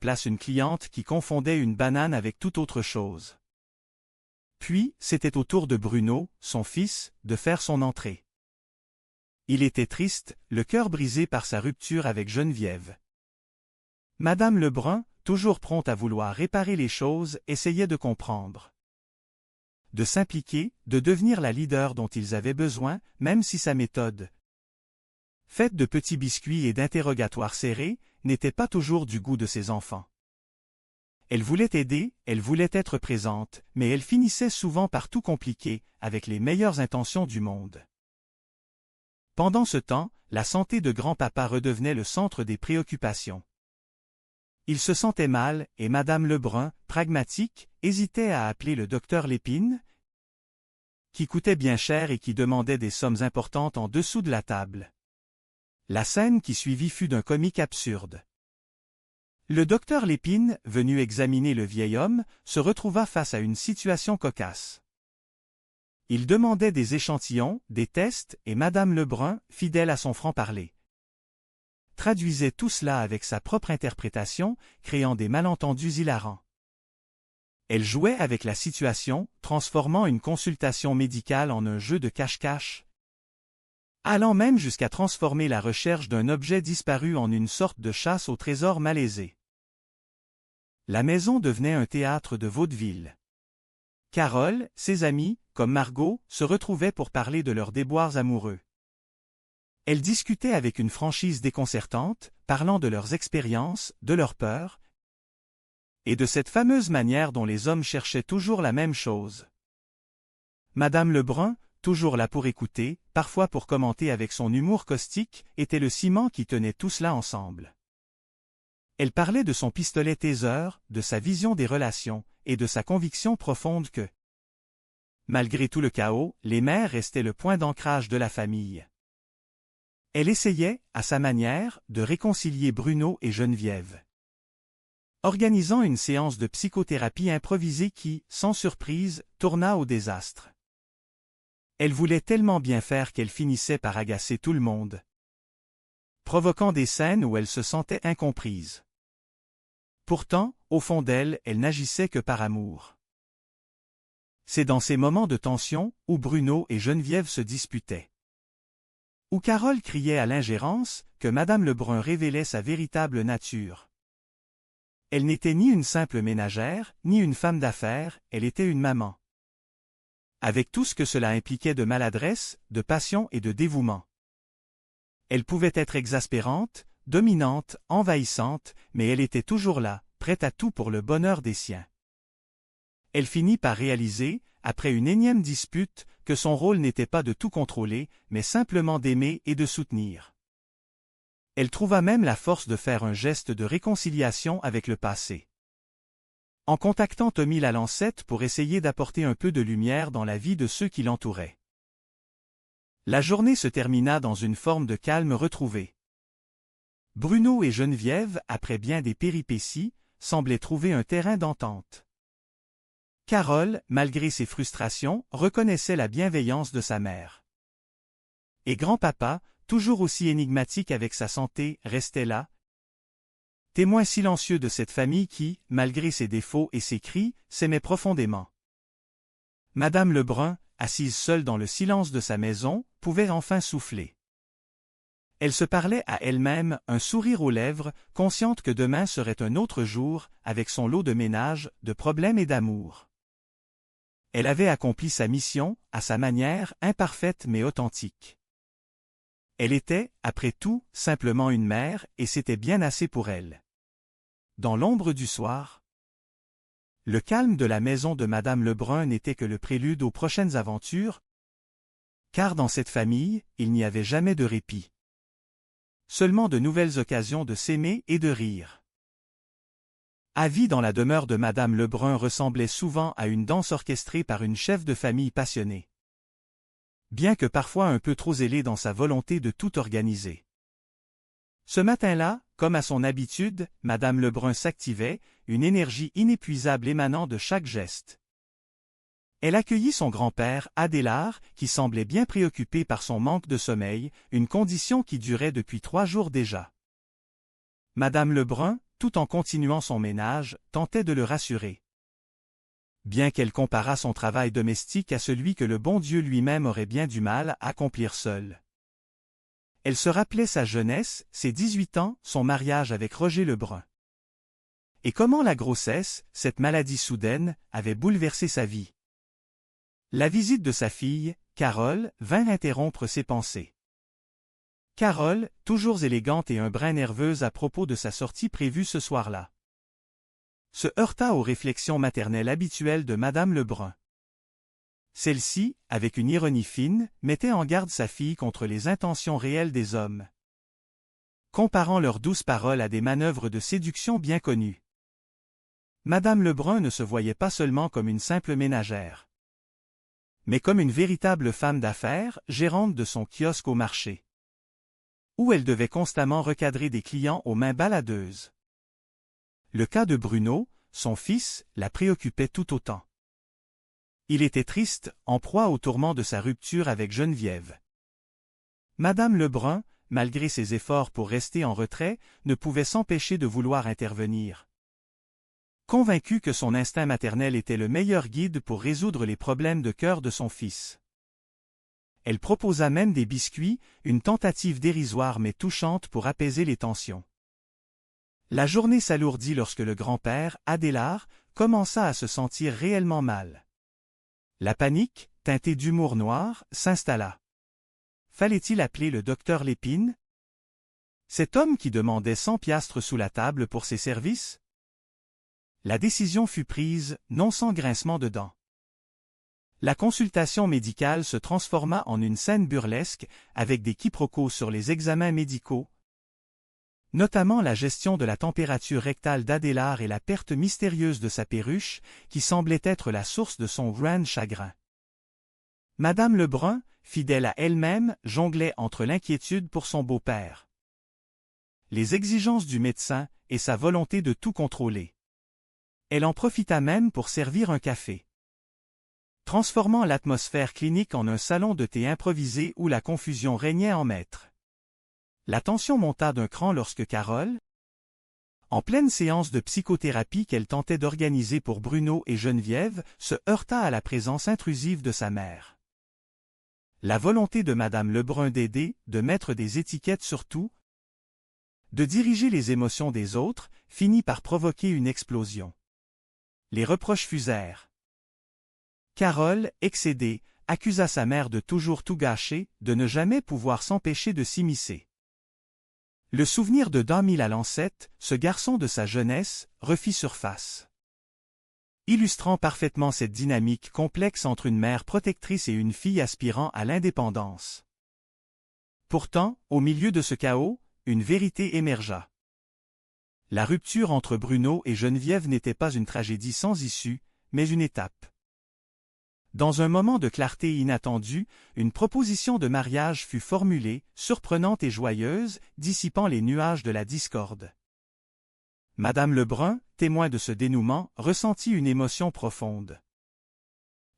place une cliente qui confondait une banane avec toute autre chose. Puis, c'était au tour de Bruno, son fils, de faire son entrée. Il était triste, le cœur brisé par sa rupture avec Geneviève. Madame Lebrun, toujours prompte à vouloir réparer les choses, essayait de comprendre. De s'impliquer, de devenir la leader dont ils avaient besoin, même si sa méthode, faite de petits biscuits et d'interrogatoires serrés, n'était pas toujours du goût de ses enfants. Elle voulait aider, elle voulait être présente, mais elle finissait souvent par tout compliquer, avec les meilleures intentions du monde. Pendant ce temps, la santé de grand-papa redevenait le centre des préoccupations. Il se sentait mal, et Madame Lebrun, pragmatique, hésitait à appeler le docteur Lépine, qui coûtait bien cher et qui demandait des sommes importantes en dessous de la table. La scène qui suivit fut d'un comique absurde. Le docteur Lépine, venu examiner le vieil homme, se retrouva face à une situation cocasse. Il demandait des échantillons, des tests, et Madame Lebrun, fidèle à son franc-parler, traduisait tout cela avec sa propre interprétation, créant des malentendus hilarants. Elle jouait avec la situation, transformant une consultation médicale en un jeu de cache-cache, allant même jusqu'à transformer la recherche d'un objet disparu en une sorte de chasse au trésor malaisé. La maison devenait un théâtre de vaudeville. Carole, ses amis, comme Margot, se retrouvaient pour parler de leurs déboires amoureux. Elles discutaient avec une franchise déconcertante, parlant de leurs expériences, de leurs peurs, et de cette fameuse manière dont les hommes cherchaient toujours la même chose. Madame Lebrun, toujours là pour écouter, parfois pour commenter avec son humour caustique, était le ciment qui tenait tout cela ensemble. Elle parlait de son pistolet taser, de sa vision des relations, et de sa conviction profonde que, malgré tout le chaos, les mères restaient le point d'ancrage de la famille. Elle essayait, à sa manière, de réconcilier Bruno et Geneviève, organisant une séance de psychothérapie improvisée qui, sans surprise, tourna au désastre. Elle voulait tellement bien faire qu'elle finissait par agacer tout le monde, provoquant des scènes où elle se sentait incomprise. Pourtant, au fond d'elle, elle n'agissait que par amour. C'est dans ces moments de tension, où Bruno et Geneviève se disputaient, où Carole criait à l'ingérence, que Madame Lebrun révélait sa véritable nature. Elle n'était ni une simple ménagère, ni une femme d'affaires, elle était une maman. Avec tout ce que cela impliquait de maladresse, de passion et de dévouement. Elle pouvait être exaspérante, dominante, envahissante, mais elle était toujours là, prête à tout pour le bonheur des siens. Elle finit par réaliser, après une énième dispute, que son rôle n'était pas de tout contrôler, mais simplement d'aimer et de soutenir. Elle trouva même la force de faire un geste de réconciliation avec le passé, en contactant Tommy Lalancette pour essayer d'apporter un peu de lumière dans la vie de ceux qui l'entouraient. La journée se termina dans une forme de calme retrouvé. Bruno et Geneviève, après bien des péripéties, semblaient trouver un terrain d'entente. Carole, malgré ses frustrations, reconnaissait la bienveillance de sa mère. Et grand-papa, toujours aussi énigmatique avec sa santé, restait là, témoin silencieux de cette famille qui, malgré ses défauts et ses cris, s'aimait profondément. Madame Lebrun, assise seule dans le silence de sa maison, pouvait enfin souffler. Elle se parlait à elle-même, un sourire aux lèvres, consciente que demain serait un autre jour, avec son lot de ménage, de problèmes et d'amour. Elle avait accompli sa mission, à sa manière, imparfaite mais authentique. Elle était, après tout, simplement une mère, et c'était bien assez pour elle. Dans l'ombre du soir, le calme de la maison de Madame Lebrun n'était que le prélude aux prochaines aventures, car dans cette famille, il n'y avait jamais de répit. Seulement de nouvelles occasions de s'aimer et de rire. La vie dans la demeure de Madame Lebrun ressemblait souvent à une danse orchestrée par une chef de famille passionnée, bien que parfois un peu trop zélée dans sa volonté de tout organiser. Ce matin-là, comme à son habitude, Madame Lebrun s'activait, une énergie inépuisable émanant de chaque geste. Elle accueillit son grand-père, Adélard, qui semblait bien préoccupé par son manque de sommeil, une condition qui durait depuis 3 jours déjà. Madame Lebrun, tout en continuant son ménage, tentait de le rassurer. Bien qu'elle comparât son travail domestique à celui que le bon Dieu lui-même aurait bien du mal à accomplir seul. Elle se rappelait sa jeunesse, ses 18 ans, son mariage avec Roger Lebrun. Et comment la grossesse, cette maladie soudaine, avait bouleversé sa vie. La visite de sa fille, Carole, vint interrompre ses pensées. Carole, toujours élégante et un brin nerveuse à propos de sa sortie prévue ce soir-là, se heurta aux réflexions maternelles habituelles de Madame Lebrun. Celle-ci, avec une ironie fine, mettait en garde sa fille contre les intentions réelles des hommes, comparant leurs douces paroles à des manœuvres de séduction bien connues. Madame Lebrun ne se voyait pas seulement comme une simple ménagère, mais comme une véritable femme d'affaires, gérante de son kiosque au marché, où elle devait constamment recadrer des clients aux mains baladeuses. Le cas de Bruno, son fils, la préoccupait tout autant. Il était triste, en proie aux tourments de sa rupture avec Geneviève. Madame Lebrun, malgré ses efforts pour rester en retrait, ne pouvait s'empêcher de vouloir intervenir. Convaincue que son instinct maternel était le meilleur guide pour résoudre les problèmes de cœur de son fils. Elle proposa même des biscuits, une tentative dérisoire mais touchante pour apaiser les tensions. La journée s'alourdit lorsque le grand-père, Adélard, commença à se sentir réellement mal. La panique, teintée d'humour noir, s'installa. Fallait-il appeler le docteur Lépine? Cet homme qui demandait 100 piastres sous la table pour ses services? La décision fut prise, non sans grincement de dents. La consultation médicale se transforma en une scène burlesque, avec des quiproquos sur les examens médicaux, notamment la gestion de la température rectale d'Adélard et la perte mystérieuse de sa perruche, qui semblait être la source de son grand chagrin. Madame Lebrun, fidèle à elle-même, jonglait entre l'inquiétude pour son beau-père, les exigences du médecin et sa volonté de tout contrôler. Elle en profita même pour servir un café, transformant l'atmosphère clinique en un salon de thé improvisé où la confusion régnait en maître. La tension monta d'un cran lorsque Carole, en pleine séance de psychothérapie qu'elle tentait d'organiser pour Bruno et Geneviève, se heurta à la présence intrusive de sa mère. La volonté de Madame Lebrun d'aider, de mettre des étiquettes sur tout, de diriger les émotions des autres, finit par provoquer une explosion. Les reproches fusèrent. Carole, excédée, accusa sa mère de toujours tout gâcher, de ne jamais pouvoir s'empêcher de s'immiscer. Le souvenir de Damille à Lancette, ce garçon de sa jeunesse, refit surface, illustrant parfaitement cette dynamique complexe entre une mère protectrice et une fille aspirant à l'indépendance. Pourtant, au milieu de ce chaos, une vérité émergea. La rupture entre Bruno et Geneviève n'était pas une tragédie sans issue, mais une étape. Dans un moment de clarté inattendue, une proposition de mariage fut formulée, surprenante et joyeuse, dissipant les nuages de la discorde. Madame Lebrun, témoin de ce dénouement, ressentit une émotion profonde.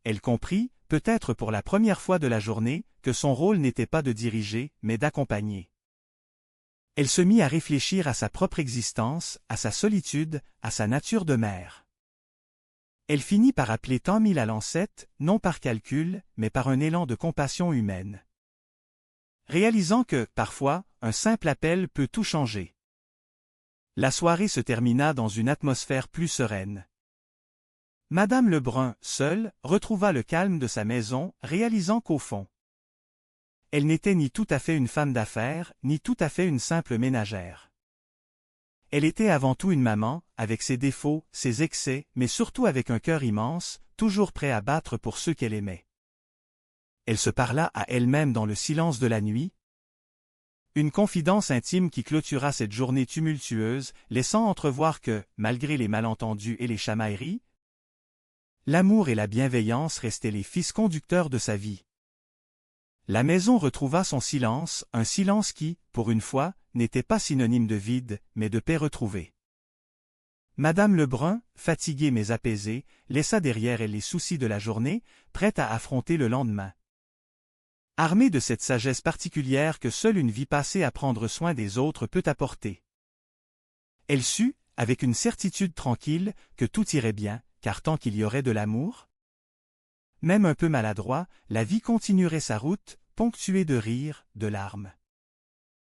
Elle comprit, peut-être pour la première fois de la journée, que son rôle n'était pas de diriger, mais d'accompagner. Elle se mit à réfléchir à sa propre existence, à sa solitude, à sa nature de mère. Elle finit par appeler Damille à Lancette, non par calcul, mais par un élan de compassion humaine. Réalisant que, parfois, un simple appel peut tout changer. La soirée se termina dans une atmosphère plus sereine. Madame Lebrun, seule, retrouva le calme de sa maison, réalisant qu'au fond, elle n'était ni tout à fait une femme d'affaires, ni tout à fait une simple ménagère. Elle était avant tout une maman, avec ses défauts, ses excès, mais surtout avec un cœur immense, toujours prêt à battre pour ceux qu'elle aimait. Elle se parla à elle-même dans le silence de la nuit. Une confidence intime qui clôtura cette journée tumultueuse, laissant entrevoir que, malgré les malentendus et les chamailleries, l'amour et la bienveillance restaient les fils conducteurs de sa vie. La maison retrouva son silence, un silence qui, pour une fois, n'était pas synonyme de vide, mais de paix retrouvée. Madame Lebrun, fatiguée mais apaisée, laissa derrière elle les soucis de la journée, prête à affronter le lendemain. Armée de cette sagesse particulière que seule une vie passée à prendre soin des autres peut apporter. Elle sut, avec une certitude tranquille que tout irait bien, car tant qu'il y aurait de l'amour, même un peu maladroit, la vie continuerait sa route, ponctuée de rires, de larmes.